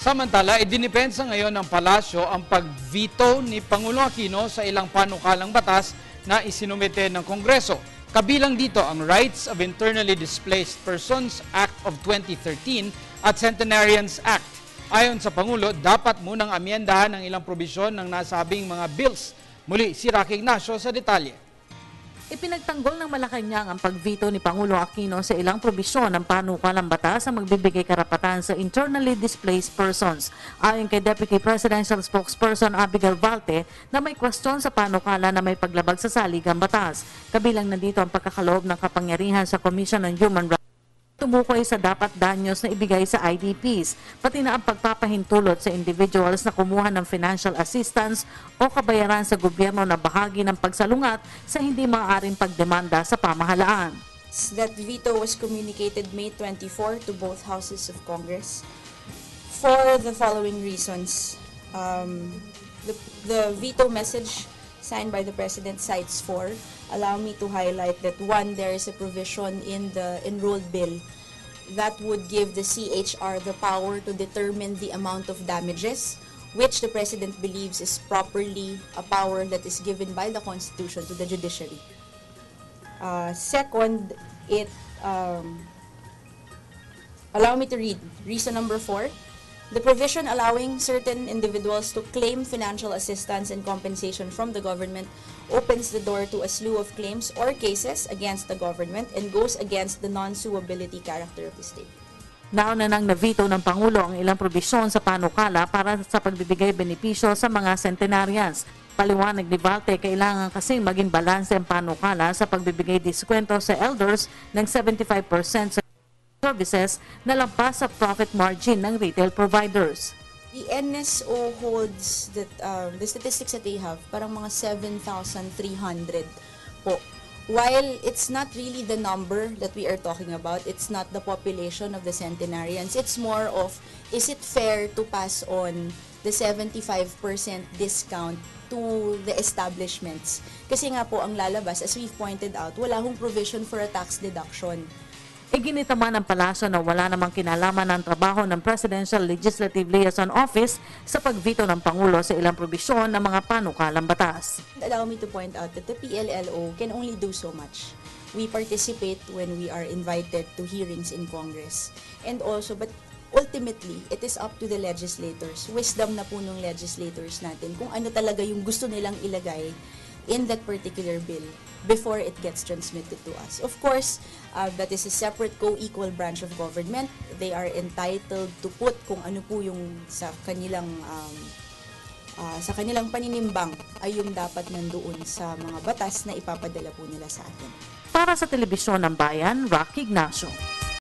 Samantala, idinipensa ngayon ng palasyo ang pag-veto ni Pangulong Aquino sa ilang panukalang batas na isinumite ng Kongreso. Kabilang dito ang Rights of Internally Displaced Persons Act of 2013 at Centenarians Act. Ayon sa Pangulo, dapat munang amyendahan ang ilang probisyon ng nasabing mga bills. Muli, si Rocky Ignacio sa detalye. Ipinagtanggol ng Malacanang ang pag-veto ni Pangulong Aquino sa ilang probisyon ng panukalang batas na magbibigay karapatan sa internally displaced persons. Ayon kay Deputy Presidential Spokesperson Abigail Valte na may kwestiyon sa panukala na may paglabag sa saligang batas. Kabilang na dito ang pagkakaloob ng kapangyarihan sa Commission on Human Rights. Tumukoy sa dapat danyos na ibigay sa IDPs, pati na ang pagpapahintulot sa individuals na kumuha ng financial assistance o kabayaran sa gobyerno na bahagi ng pagsalungat sa hindi maaaring pagdemanda sa pamahalaan. That veto was communicated May 24 to both houses of Congress for the following reasons. The veto message signed by the President cites four. Allow me to highlight that one, there is a provision in the enrolled bill that would give the CHR the power to determine the amount of damages, which the President believes is properly a power that is given by the Constitution to the judiciary. Second, allow me to read reason number 4. The provision allowing certain individuals to claim financial assistance and compensation from the government opens the door to a slew of claims or cases against the government and goes against the non-suability character of the state. Nauna nang na-veto ng Pangulo ang ilang probisyon sa panukala para sa pagbibigay benepisyo sa mga centenarians. Paliwanag ni Valte, kailangan kasing maging balanse ang panukala sa pagbibigay diskwento sa elders ng 75% sa services na lampas sa profit margin ng retail providers. The NSO holds that the statistics that they have, parang mga 7,300 po. While it's not really the number that we are talking about, it's not the population of the centenarians, it's more of, is it fair to pass on the 75% discount to the establishments? Kasi nga po ang lalabas, as we've pointed out, wala hong provision for a tax deduction. Iginita man ng palasyo na wala namang kinalaman ng trabaho ng Presidential Legislative Liaison Office sa pagveto ng Pangulo sa ilang probisyon ng mga panukalang batas. Allow me to point out that the PLLO can only do so much. We participate when we are invited to hearings in Congress. And also, but ultimately, it is up to the legislators. Wisdom na po ng legislators natin kung ano talaga yung gusto nilang ilagay in that particular bill before it gets transmitted to us. Of course, that is a separate co-equal branch of government. They are entitled to put kung ano po yung sa kanilang paninimbang ay yung dapat nandoon sa mga batas na ipapadala po nila sa atin. Para sa Telebisyon ng Bayan, Rocky Ignacio.